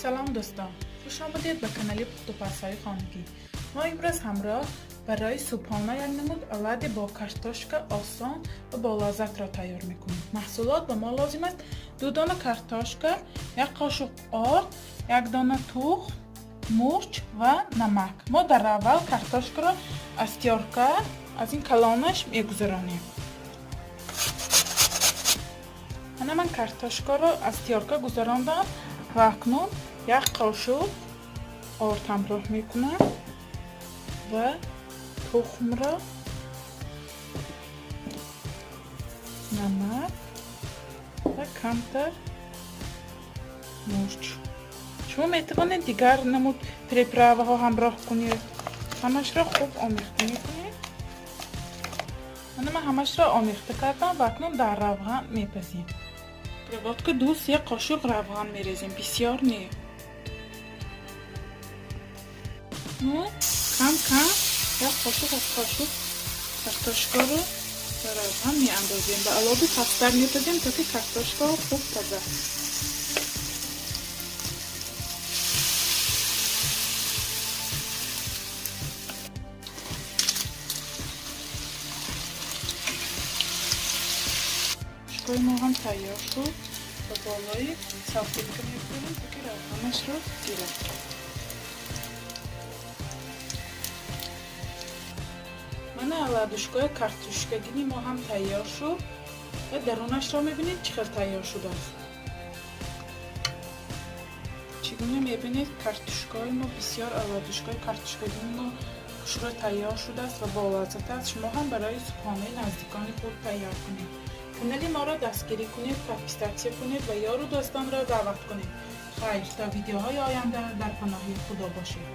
سلام دوستان، خوش آمدید به کانال پخت و پزهای خانگی. ما امروز همراه برای صبحانه یک نمود الاده با کارتوشکا آسان و با لذت را تیار میکنیم. محصولات به ما لازم است: 2 دانه کارتوشکا، 1 قاشق آرد، 1 دانه تخم مرچ و نمک. ما در اول کارتوشکا را از تیارکا از این کلانش میگذرانیم. من کارتوشکا را از تیارکا گذراندم و اکنون 1 قاشق آرد همراه میکنم و تخم را، نمک و کمتر مرچ. شما میتوانید دیگر نمود پریپراوه ها همراه کنید. همش را خوب آمیخته میکنید. من همش را آمیخته کردم و اکنون در روغن میپزیم. بعد که دوست 1 قاشق روغن میریزیم، بسیار نه. کم کم 1 قاشق از قاشق کارتوشکا رو در روغن میاندازیم. به علاوه پستر میپزیم تا که کارتوشکا خوب تازه. کارتوشکای ما هم تیار شد. به بالای سلفیتکا میکنیم تا که روغنش رو گیره. ладушкаи картошкагини мо ҳам тайёр шуд ва дарунашро мебинед чӣ хел тайёр шудааст. чӣ гуна мебинед картошкаи мо бисёр ладушкаи картошкагини мо хушро тайёр шудааст ва болаззат аст. шумо ҳам барои субҳонаи наздикони худ тайёр кунед. канали моро дастгирӣ кунед, подписатсия кунед ва ёру дӯстонро даъват кунед. хайр, то видеоҳои оянда дар паноҳи худо бошед.